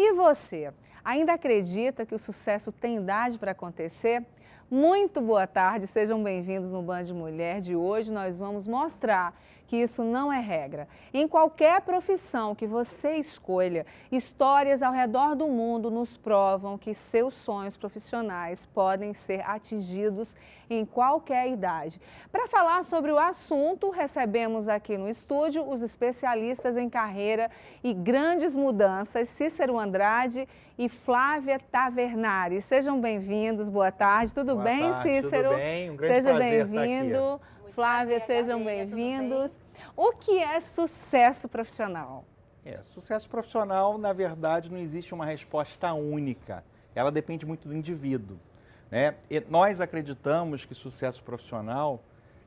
E você, ainda acredita que o sucesso tem idade para acontecer? Muito boa tarde, sejam bem-vindos no Band Mulher de hoje. Nós vamos mostrar que isso não é regra. Em qualquer profissão que você escolha, histórias ao redor do mundo nos provam que seus sonhos profissionais podem ser atingidos em qualquer idade. Para falar sobre o assunto, recebemos aqui no estúdio os especialistas em carreira e grandes mudanças, Cícero Andrade e Flávia Tavernari. Sejam bem-vindos, boa tarde. Tudo bem, Cícero? Tudo bem, um grande Seja prazer bem-vindo. estar aqui. Flávia, sejam bem-vindos. O que é sucesso profissional? Sucesso profissional, na verdade, não existe uma resposta única. Ela depende muito do indivíduo, né? E nós acreditamos que sucesso profissional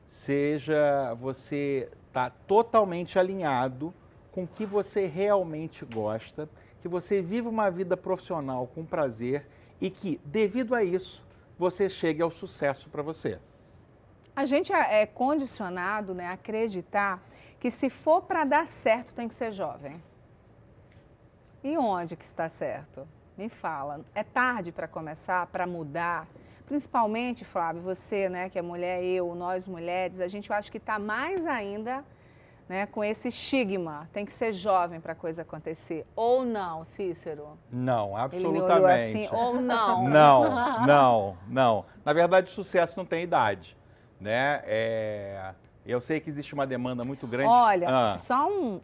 seja você estar totalmente alinhado com o que você realmente gosta, que você viva uma vida profissional com prazer e que, devido a isso, você chegue ao sucesso para você. A gente é condicionado, né, a acreditar que se for para dar certo tem que ser jovem. E onde que está certo? Me fala. É tarde para começar, para mudar? Principalmente, Flávio, você, né, que é mulher, nós mulheres, a gente acha que está mais ainda, né, com esse estigma. Tem que ser jovem para a coisa acontecer. Ou não, Cícero? Não, Ele me olhou absolutamente. assim, ou não? Não. Na verdade, sucesso não tem idade, né? Eu sei que existe uma demanda muito grande. Olha,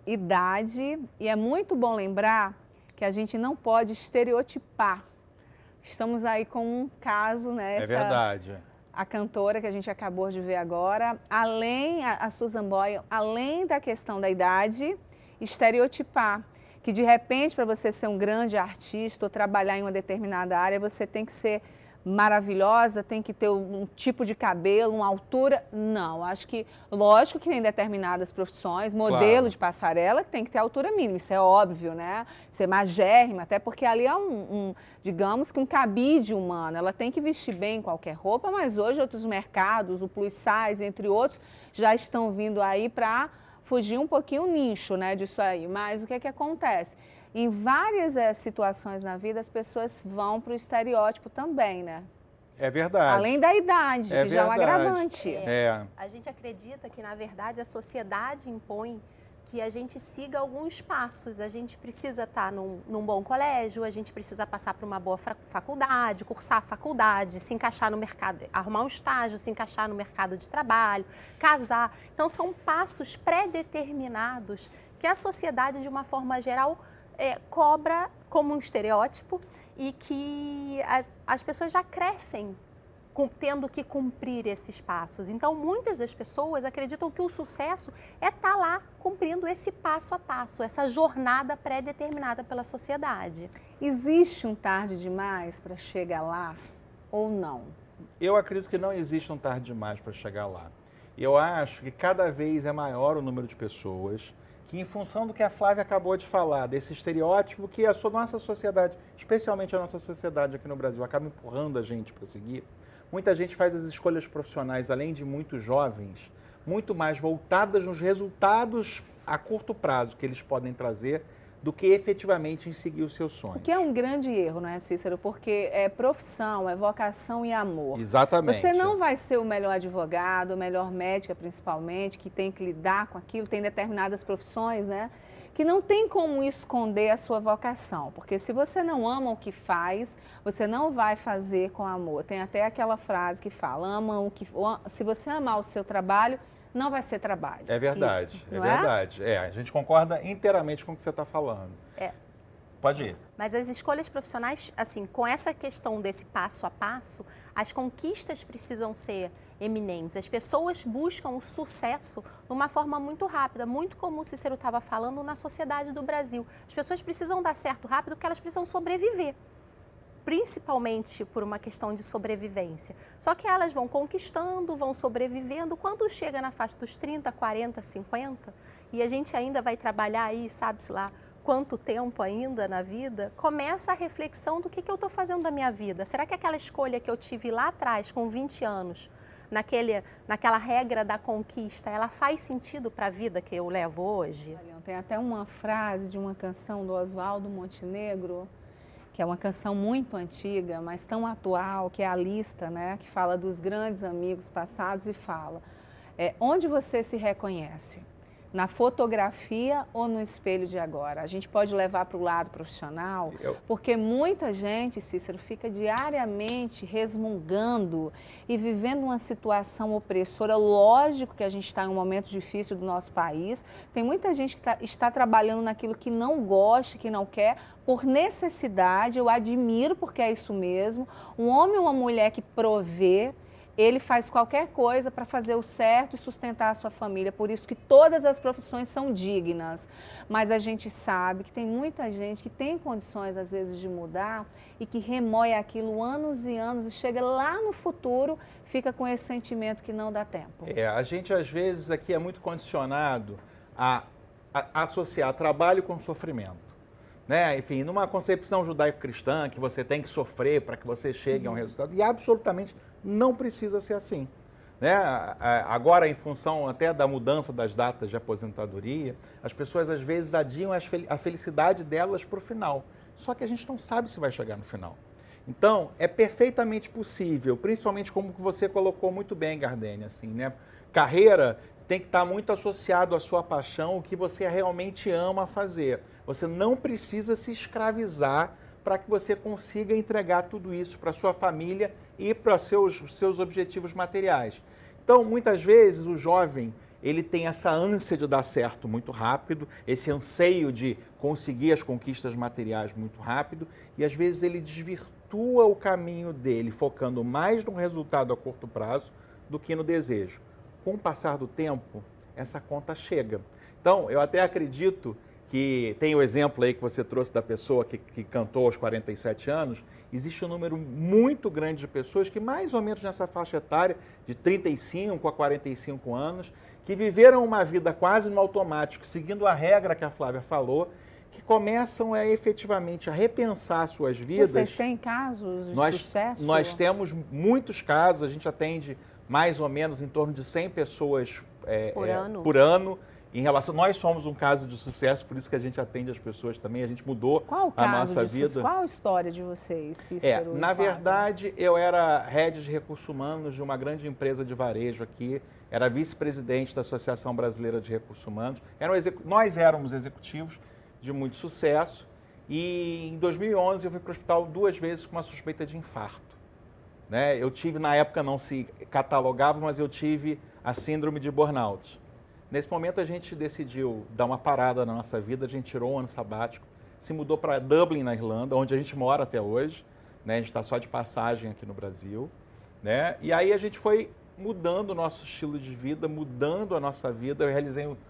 idade, e é muito bom lembrar que a gente não pode estereotipar. Estamos aí com um caso, né? É verdade. A cantora que a gente acabou de ver agora, a Susan Boyle, além da questão da idade, estereotipar. Que de repente, para você ser um grande artista ou trabalhar em uma determinada área, você tem que ser maravilhosa, tem que ter um tipo de cabelo, uma altura. Não, acho que, lógico que em determinadas profissões, modelo Claro. de passarela que tem que ter altura mínima, isso é óbvio, né? Ser magérrima, até porque ali é digamos que um cabide humano, ela tem que vestir bem qualquer roupa, mas hoje outros mercados, o plus size, entre outros, já estão vindo aí para fugir um pouquinho o nicho, né, disso aí. Mas o que é que acontece? Em várias situações na vida, as pessoas vão para o estereótipo também, né? É verdade. Além da idade, que já é um agravante. A gente acredita que, na verdade, a sociedade impõe que a gente siga alguns passos. A gente precisa estar num bom colégio, a gente precisa passar por uma boa faculdade, cursar a faculdade, se encaixar no mercado, arrumar um estágio, se encaixar no mercado de trabalho, casar. Então, são passos pré-determinados que a sociedade, de uma forma geral, cobra como um estereótipo e que as pessoas já crescem tendo que cumprir esses passos. Então, muitas das pessoas acreditam que o sucesso é estar lá cumprindo esse passo a passo, essa jornada pré-determinada pela sociedade. Existe um tarde demais para chegar lá ou não? Eu acredito que não existe um tarde demais para chegar lá. Eu acho que cada vez é maior o número de pessoas que, em função do que a Flávia acabou de falar, desse estereótipo que a nossa sociedade, especialmente a nossa sociedade aqui no Brasil, acaba empurrando a gente para seguir, muita gente faz as escolhas profissionais, além de muito jovens, muito mais voltadas nos resultados a curto prazo que eles podem trazer do que efetivamente em seguir os seus sonhos. O que é um grande erro, não é, Cícero? Porque é profissão, é vocação e amor. Exatamente. Você não vai ser o melhor advogado, o melhor médica, principalmente, que tem que lidar com aquilo. Tem determinadas profissões, né, que não tem como esconder a sua vocação. Porque se você não ama o que faz, você não vai fazer com amor. Tem até aquela frase que fala, se você amar o seu trabalho, não vai ser trabalho. É verdade, isso, é verdade. A gente concorda inteiramente com o que você está falando. Pode ir. Mas as escolhas profissionais, assim, com essa questão desse passo a passo, as conquistas precisam ser eminentes. As pessoas buscam o sucesso de uma forma muito rápida, muito como o Cícero estava falando na sociedade do Brasil. As pessoas precisam dar certo rápido porque elas precisam sobreviver, principalmente por uma questão de sobrevivência. Só que elas vão conquistando, vão sobrevivendo. Quando chega na faixa dos 30, 40, 50, e a gente ainda vai trabalhar aí, sabe-se lá, quanto tempo ainda na vida, começa a reflexão do que eu estou fazendo da minha vida. Será que aquela escolha que eu tive lá atrás, com 20 anos, naquela regra da conquista, ela faz sentido para a vida que eu levo hoje? Olha, Tem até uma frase de uma canção do Oswaldo Montenegro, que é uma canção muito antiga, mas tão atual, que é a lista, né? Que fala dos grandes amigos passados e fala, onde você se reconhece? Na fotografia ou no espelho de agora? A gente pode levar para o lado profissional, porque muita gente, Cícero, fica diariamente resmungando e vivendo uma situação opressora. Lógico que a gente está em um momento difícil do nosso país, tem muita gente que está trabalhando naquilo que não gosta, que não quer, por necessidade. Eu admiro, porque é isso mesmo. Um homem ou uma mulher que provê, ele faz qualquer coisa para fazer o certo e sustentar a sua família. Por isso que todas as profissões são dignas. Mas a gente sabe que tem muita gente que tem condições, às vezes, de mudar e que remoe aquilo anos e anos e chega lá no futuro, fica com esse sentimento que não dá tempo. A gente, às vezes, aqui é muito condicionado a associar trabalho com sofrimento. Né? Enfim, numa concepção judaico-cristã, que você tem que sofrer para que você chegue a um resultado, e absolutamente não precisa ser assim. Né? Agora, em função até da mudança das datas de aposentadoria, as pessoas às vezes adiam a felicidade delas para o final. Só que a gente não sabe se vai chegar no final. Então, é perfeitamente possível, principalmente como você colocou muito bem, Gardênia, assim, né? Carreira tem que estar muito associado à sua paixão, o que você realmente ama fazer. Você não precisa se escravizar para que você consiga entregar tudo isso para a sua família e para os seus objetivos materiais. Então, muitas vezes, o jovem, ele tem essa ânsia de dar certo muito rápido, esse anseio de conseguir as conquistas materiais muito rápido, e às vezes ele desvirtua o caminho dele, focando mais no resultado a curto prazo do que no desejo. Com o passar do tempo, essa conta chega. Então, eu até acredito que tem o exemplo aí que você trouxe da pessoa que cantou aos 47 anos, existe um número muito grande de pessoas que mais ou menos nessa faixa etária, de 35 a 45 anos, que viveram uma vida quase no automático, seguindo a regra que a Flávia falou, que começam efetivamente a repensar suas vidas. Vocês têm casos de sucesso? Nós temos muitos casos, a gente atende mais ou menos em torno de 100 pessoas por ano. Em relação, nós somos um caso de sucesso, por isso que a gente atende as pessoas também, a gente mudou a nossa vida. Qual a história de vocês, Cícero? Na verdade, eu era head de recursos humanos de uma grande empresa de varejo aqui, era vice-presidente da Associação Brasileira de Recursos Humanos, nós éramos executivos de muito sucesso e em 2011 eu fui para o hospital 2 vezes com uma suspeita de infarto. Né? Eu tive, na época não se catalogava, mas eu tive a síndrome de burnout. Nesse momento a gente decidiu dar uma parada na nossa vida, a gente tirou um ano sabático, se mudou para Dublin, na Irlanda, onde a gente mora até hoje, né? A gente está só de passagem aqui no Brasil, né? E aí a gente foi mudando o nosso estilo de vida, mudando a nossa vida.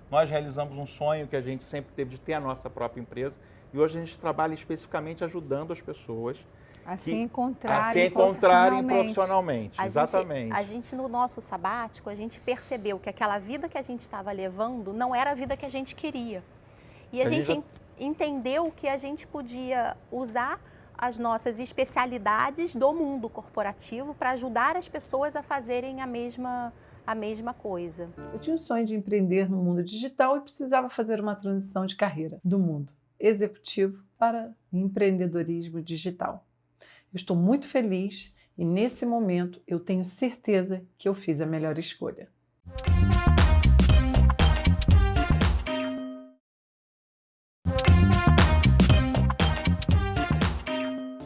Nós realizamos um sonho que a gente sempre teve de ter a nossa própria empresa e hoje a gente trabalha especificamente ajudando as pessoas a se encontrarem profissionalmente. Exatamente. A gente, no nosso sabático, a gente percebeu que aquela vida que a gente estava levando não era a vida que a gente queria. E a gente entendeu que a gente podia usar as nossas especialidades do mundo corporativo para ajudar as pessoas a fazerem a mesma coisa. Eu tinha o sonho de empreender no mundo digital e precisava fazer uma transição de carreira do mundo executivo para empreendedorismo digital. Eu estou muito feliz e, nesse momento, eu tenho certeza que eu fiz a melhor escolha.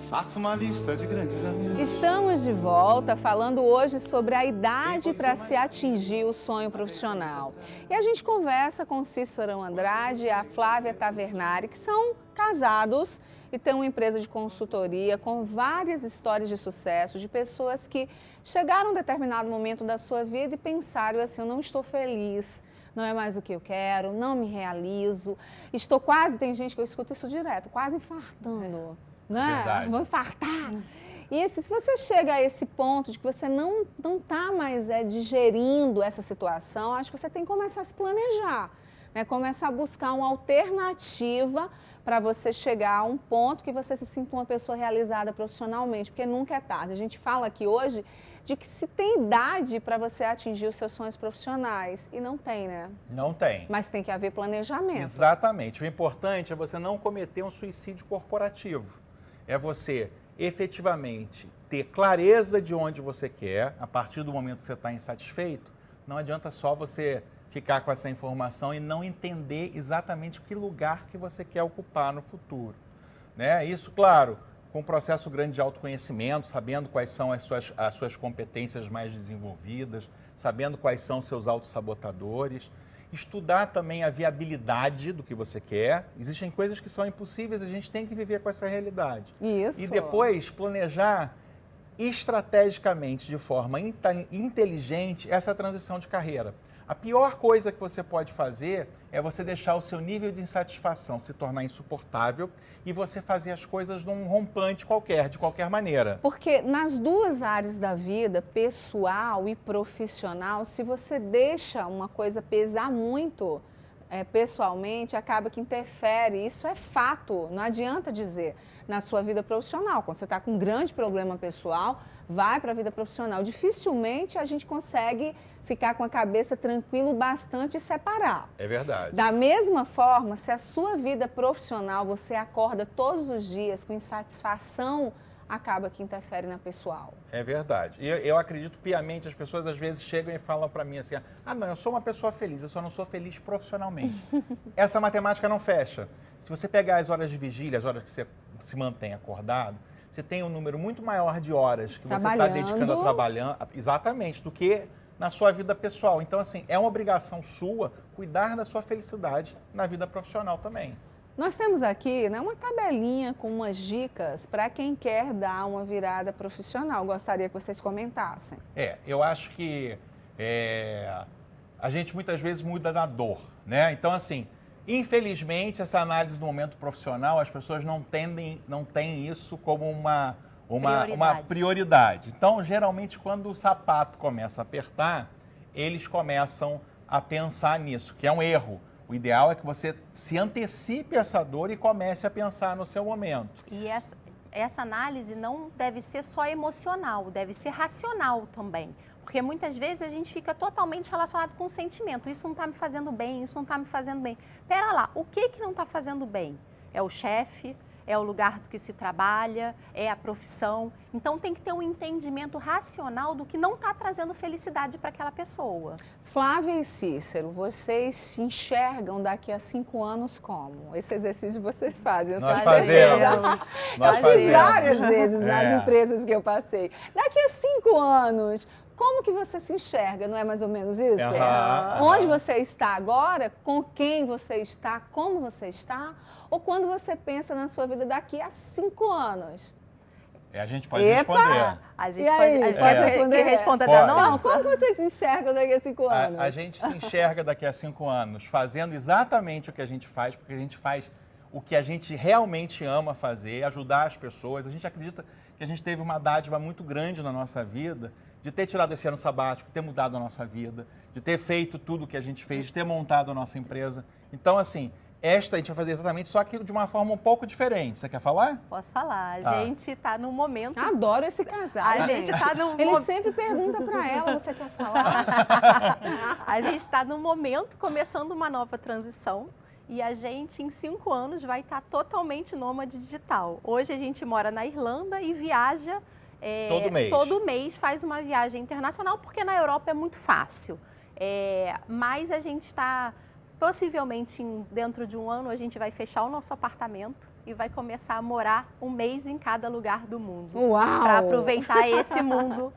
Faça uma lista de grandes amigos. Estamos de volta falando hoje sobre a idade para se atingir o sonho profissional. E a gente conversa com o Cícero Andrade e a Flávia Tavernari, que são casados e têm uma empresa de consultoria com várias histórias de sucesso, de pessoas que chegaram a um determinado momento da sua vida e pensaram assim, eu não estou feliz, não é mais o que eu quero, não me realizo, estou quase, tem gente que eu escuto isso direto, quase infartando. Né? Verdade. Vou infartar. E se você chega a esse ponto de que você não está mais digerindo essa situação, acho que você tem que começar a se planejar. né? Começar a buscar uma alternativa para você chegar a um ponto que você se sinta uma pessoa realizada profissionalmente, porque nunca é tarde. A gente fala aqui hoje de que se tem idade para você atingir os seus sonhos profissionais, e não tem, né? Não tem. Mas tem que haver planejamento. Exatamente. O importante é você não cometer um suicídio corporativo. É você efetivamente ter clareza de onde você quer, a partir do momento que você está insatisfeito. Não adianta só você ficar com essa informação e não entender exatamente que lugar que você quer ocupar no futuro, né? Isso, claro, com um processo grande de autoconhecimento, sabendo quais são as suas competências mais desenvolvidas, sabendo quais são seus autossabotadores, estudar também a viabilidade do que você quer. Existem coisas que são impossíveis, a gente tem que viver com essa realidade. Isso. E depois planejar estrategicamente, de forma inteligente, essa transição de carreira. A pior coisa que você pode fazer é você deixar o seu nível de insatisfação se tornar insuportável e você fazer as coisas num rompante qualquer, de qualquer maneira. Porque nas duas áreas da vida, pessoal e profissional, se você deixa uma coisa pesar muito pessoalmente, acaba que interfere. Isso é fato, não adianta dizer. Na sua vida profissional, quando você está com um grande problema pessoal, vai para a vida profissional. Dificilmente a gente consegue ficar com a cabeça tranquilo bastante e separar. É verdade. Da mesma forma, se a sua vida profissional você acorda todos os dias com insatisfação, acaba que interfere na pessoal. É verdade. E eu acredito piamente, as pessoas às vezes chegam e falam para mim assim, não, eu sou uma pessoa feliz, eu só não sou feliz profissionalmente. Essa matemática não fecha. Se você pegar as horas de vigília, as horas que você se mantém acordado, você tem um número muito maior de horas que você está dedicando a trabalhar, exatamente, do que na sua vida pessoal. Então, assim, é uma obrigação sua cuidar da sua felicidade na vida profissional também. Nós temos aqui, né, uma tabelinha com umas dicas para quem quer dar uma virada profissional. Gostaria que vocês comentassem. Eu acho que a gente muitas vezes muda na dor, né? Então, assim, infelizmente, essa análise do momento profissional, as pessoas não têm isso como uma prioridade. Então, geralmente, quando o sapato começa a apertar, eles começam a pensar nisso, que é um erro. O ideal é que você se antecipe essa dor e comece a pensar no seu momento. E essa análise não deve ser só emocional, deve ser racional também. Porque muitas vezes a gente fica totalmente relacionado com o sentimento. Isso não está me fazendo bem, isso não está me fazendo bem. Pera lá, o que não está fazendo bem? É o chefe? É o lugar que se trabalha, é a profissão. Então tem que ter um entendimento racional do que não está trazendo felicidade para aquela pessoa. Flávia e Cícero, vocês se enxergam daqui a 5 anos como? Esse exercício vocês fazem. Nós fazemos. Nós fazemos várias vezes nas empresas que eu passei. Daqui a 5 anos, como que você se enxerga? Não é mais ou menos isso? Onde você está agora? Com quem você está? Como você está? Ou quando você pensa na sua vida daqui a 5 anos? A gente pode responder. A gente pode responder. Quem responda da nossa? Como você se enxerga daqui a 5 anos? A gente se enxerga daqui a 5 anos fazendo exatamente o que a gente faz, porque a gente faz o que a gente realmente ama fazer, ajudar as pessoas. A gente acredita que a gente teve uma dádiva muito grande na nossa vida, de ter tirado esse ano sabático, de ter mudado a nossa vida, de ter feito tudo o que a gente fez, de ter montado a nossa empresa. Então, assim, esta a gente vai fazer exatamente, só que de uma forma um pouco diferente. Você quer falar? Posso falar. A gente está no momento... Adoro esse casal. A gente está no... Ele sempre pergunta para ela, você quer falar? A gente está no momento começando uma nova transição e a gente, em 5 anos, vai estar totalmente nômade digital. Hoje a gente mora na Irlanda e viaja... Todo mês faz uma viagem internacional, porque na Europa é muito fácil. Mas a gente está... Possivelmente, dentro de 1 ano, a gente vai fechar o nosso apartamento e vai começar a morar 1 mês em cada lugar do mundo. Uau! Para aproveitar esse mundo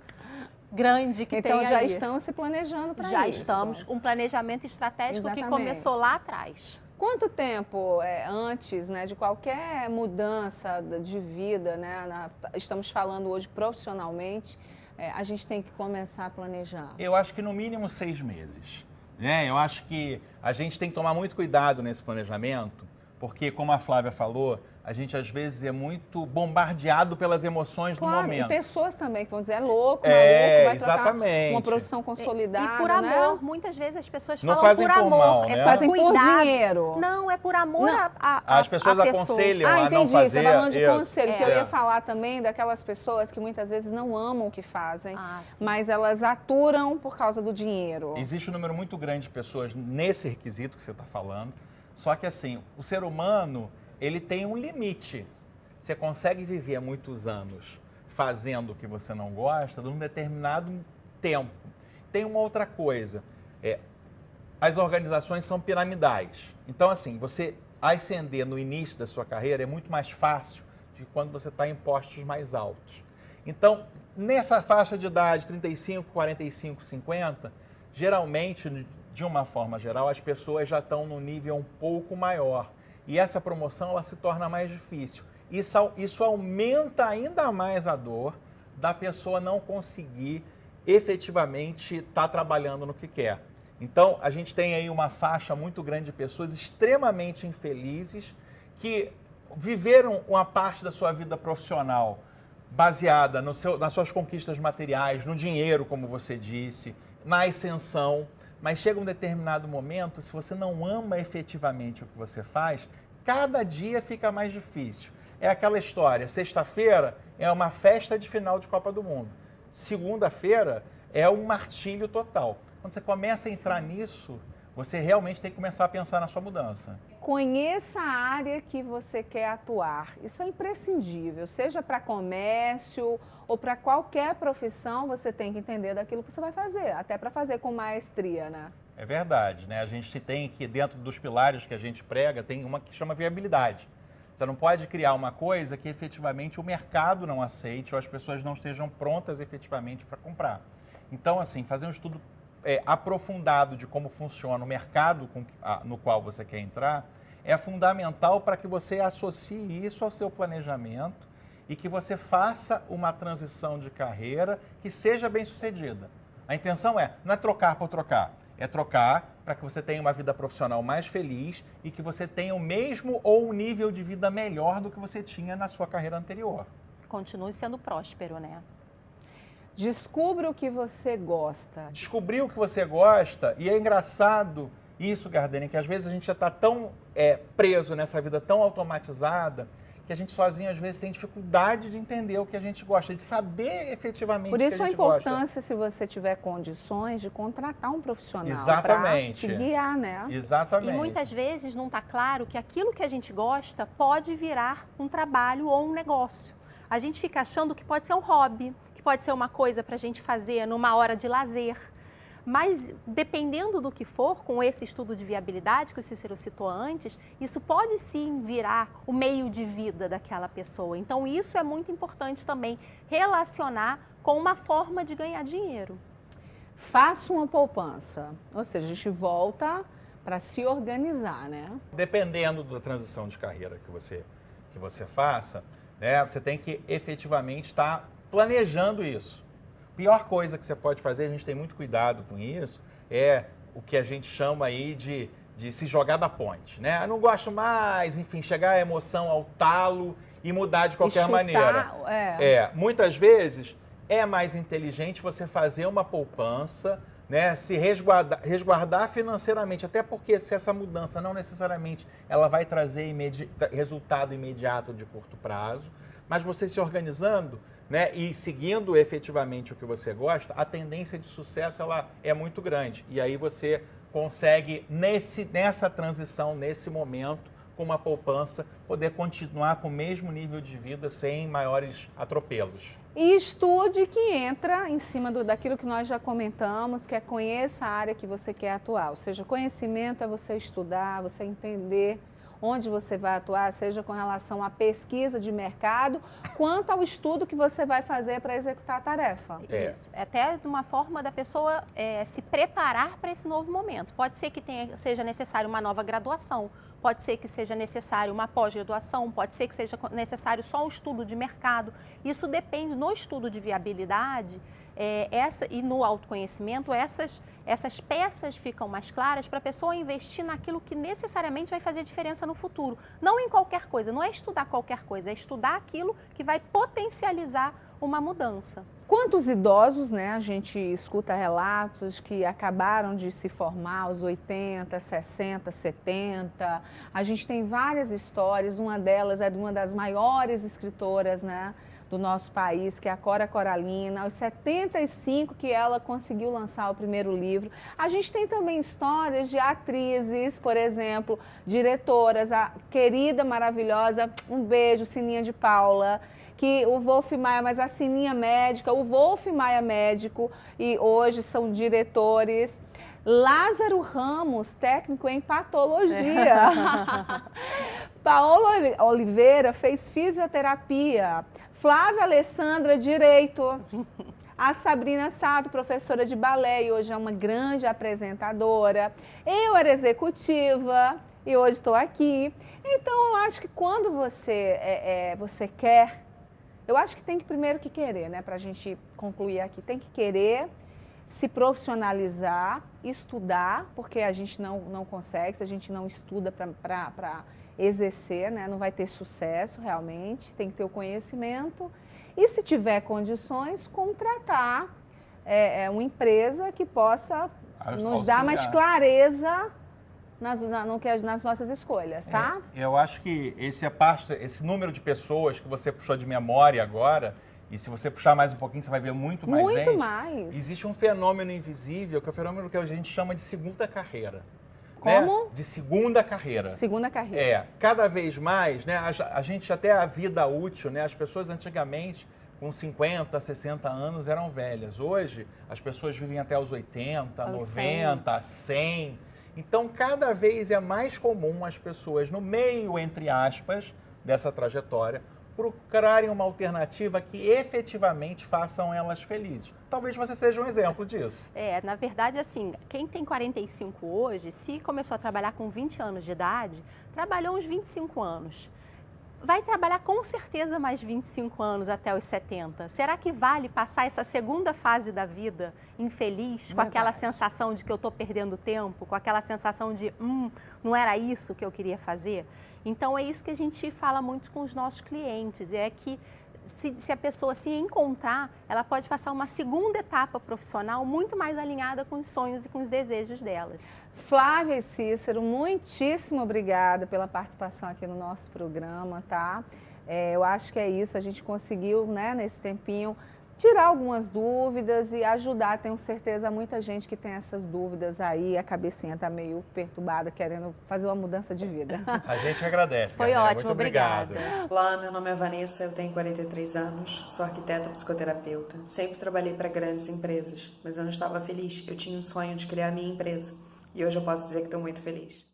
grande que tem aí. Então, já estão se planejando para isso. Já estamos. Um planejamento estratégico que começou lá atrás. Quanto tempo antes, né, de qualquer mudança de vida, né, estamos falando hoje profissionalmente, a gente tem que começar a planejar? Eu acho que no mínimo 6 meses. Eu acho que a gente tem que tomar muito cuidado nesse planejamento, porque, como a Flávia falou, a gente às vezes é muito bombardeado pelas emoções do Claro, momento. e pessoas também que vão dizer, é louco, É, maluco, vai trocar exatamente. uma profissão consolidada, E por amor, né? muitas vezes as pessoas Não falam fazem por por amor, mal, é né? por Fazem por cuidado. dinheiro. Não, é por amor Não. As pessoas a pessoa. aconselham Ah, a entendi. não Você fazer tá falando de isso. conselho, que eu É. ia falar também daquelas pessoas que muitas vezes não amam o que fazem, Ah, sim. mas elas aturam por causa do dinheiro. Existe um número muito grande de pessoas nesse requisito que você está falando, só que assim, o ser humano, ele tem um limite. Você consegue viver muitos anos fazendo o que você não gosta de um determinado tempo. Tem uma outra coisa, as organizações são piramidais. Então assim, você ascender no início da sua carreira é muito mais fácil do que quando você está em postos mais altos. Então, nessa faixa de idade, 35, 45, 50, geralmente, de uma forma geral, as pessoas já estão num nível um pouco maior. E essa promoção ela se torna mais difícil. Isso aumenta ainda mais a dor da pessoa não conseguir efetivamente estar trabalhando no que quer. Então, a gente tem aí uma faixa muito grande de pessoas extremamente infelizes que viveram uma parte da sua vida profissional baseada nas suas conquistas materiais, no dinheiro, como você disse, na ascensão, mas chega um determinado momento, se você não ama efetivamente o que você faz, cada dia fica mais difícil. É aquela história, sexta-feira é uma festa de final de Copa do Mundo, segunda-feira é um martírio total. Quando você começa a entrar nisso, você realmente tem que começar a pensar na sua mudança. Conheça a área que você quer atuar. Isso é imprescindível, seja para comércio ou para qualquer profissão, você tem que entender daquilo que você vai fazer, até para fazer com maestria, né? É verdade, né? A gente tem que, dentro dos pilares que a gente prega, tem uma que chama viabilidade. Você não pode criar uma coisa que efetivamente o mercado não aceite ou as pessoas não estejam prontas efetivamente para comprar. Então, assim, fazer um estudo aprofundado de como funciona o mercado no qual você quer entrar é fundamental para que você associe isso ao seu planejamento e que você faça uma transição de carreira que seja bem sucedida. A intenção não é trocar por trocar, é trocar para que você tenha uma vida profissional mais feliz e que você tenha o mesmo ou um nível de vida melhor do que você tinha na sua carreira anterior. Continue sendo próspero, né? Descubra o que você gosta. Descobrir o que você gosta, e é engraçado isso, Gardênia, que às vezes a gente já está tão preso nessa vida tão automatizada que a gente sozinho às vezes tem dificuldade de entender o que a gente gosta, de saber efetivamente o que a gente gosta. Por isso a importância, se você tiver condições, de contratar um profissional para te guiar, né? Exatamente. E muitas vezes não está claro que aquilo que a gente gosta pode virar um trabalho ou um negócio. A gente fica achando que pode ser um hobby, pode ser uma coisa para a gente fazer numa hora de lazer, mas dependendo do que for, com esse estudo de viabilidade que o Cícero citou antes, isso pode sim virar o meio de vida daquela pessoa. Então isso é muito importante também, relacionar com uma forma de ganhar dinheiro. Faça uma poupança, ou seja, a gente volta para se organizar, né? Dependendo da transição de carreira que você faça, né, você tem que efetivamente estar planejando isso. Pior coisa que você pode fazer, a gente tem muito cuidado com isso, é o que a gente chama aí de se jogar da ponte, né? Eu não gosto mais, enfim, chegar à emoção, ao talo e mudar de qualquer maneira. Muitas vezes é mais inteligente você fazer uma poupança, né? Se resguardar financeiramente, até porque se essa mudança não necessariamente ela vai trazer resultado imediato de curto prazo, mas você se organizando, né, e seguindo efetivamente o que você gosta, a tendência de sucesso ela é muito grande. E aí você consegue, nessa transição, nesse momento, com uma poupança, poder continuar com o mesmo nível de vida sem maiores atropelos. E estude que entra em cima daquilo que nós já comentamos, que é conheça a área que você quer atuar. Ou seja, conhecimento é você estudar, você entender onde você vai atuar, seja com relação à pesquisa de mercado, quanto ao estudo que você vai fazer para executar a tarefa. Isso. É até uma forma da pessoa se preparar para esse novo momento. Pode ser que seja necessário uma nova graduação, pode ser que seja necessário uma pós-graduação, pode ser que seja necessário só um estudo de mercado. Isso depende, no estudo de viabilidade e no autoconhecimento, essas peças ficam mais claras para a pessoa investir naquilo que necessariamente vai fazer diferença no futuro. Não em qualquer coisa, não é estudar qualquer coisa, é estudar aquilo que vai potencializar uma mudança. Quantos idosos, né, a gente escuta relatos que acabaram de se formar aos 80, 60, 70. A gente tem várias histórias, uma delas é de uma das maiores escritoras, né, do nosso país, que é a Cora Coralina, aos 75 que ela conseguiu lançar o primeiro livro. A gente tem também histórias de atrizes, por exemplo, diretoras, a querida, maravilhosa, um beijo, Sininha de Paula, que o Wolf Maia, mas a Sininha médica, o Wolf Maia médico, e hoje são diretores. Lázaro Ramos, técnico em patologia. Paola Oliveira fez fisioterapia. Flávia Alessandra, direito. A Sabrina Sato, professora de balé, e hoje é uma grande apresentadora. Eu era executiva e hoje estou aqui. Então, eu acho que quando você quer, eu acho que tem que primeiro que querer, né? Para a gente concluir aqui, tem que querer se profissionalizar, estudar, porque a gente não consegue, se a gente não estuda para exercer, né? Não vai ter sucesso realmente, tem que ter o conhecimento. E se tiver condições, contratar uma empresa que possa nos dar mais clareza nas nossas escolhas, tá? Eu acho que esse número de pessoas que você puxou de memória agora, e se você puxar mais um pouquinho, você vai ver muito mais gente. Muito mais. Existe um fenômeno invisível, que é o fenômeno que a gente chama de segunda carreira. Como? Né? De segunda carreira. Segunda carreira. Cada vez mais, né? A gente até a vida útil, né? As pessoas antigamente, com 50, 60 anos, eram velhas. Hoje, as pessoas vivem até os 80, 90, 100. Então, cada vez é mais comum as pessoas, no meio, entre aspas, dessa trajetória, procurarem uma alternativa que efetivamente façam elas felizes. Talvez você seja um exemplo disso. Na verdade, assim, quem tem 45 hoje, se começou a trabalhar com 20 anos de idade, trabalhou uns 25 anos. Vai trabalhar com certeza mais 25 anos até os 70. Será que vale passar essa segunda fase da vida infeliz, com aquela sensação de que eu estou perdendo tempo, com aquela sensação de, não era isso que eu queria fazer? Então, é isso que a gente fala muito com os nossos clientes, é que se a pessoa se encontrar, ela pode passar uma segunda etapa profissional muito mais alinhada com os sonhos e com os desejos delas. Flávia e Cícero, muitíssimo obrigada pela participação aqui no nosso programa, tá? Eu acho que é isso, a gente conseguiu, né, nesse tempinho, tirar algumas dúvidas e ajudar, tenho certeza, muita gente que tem essas dúvidas aí, a cabecinha tá meio perturbada, querendo fazer uma mudança de vida. A gente agradece, Foi Carla. ótimo, Muito obrigado. obrigada. Olá, meu nome é Vanessa, eu tenho 43 anos, sou arquiteta psicoterapeuta. Sempre trabalhei para grandes empresas, mas eu não estava feliz. Eu tinha um sonho de criar a minha empresa e hoje eu posso dizer que estou muito feliz.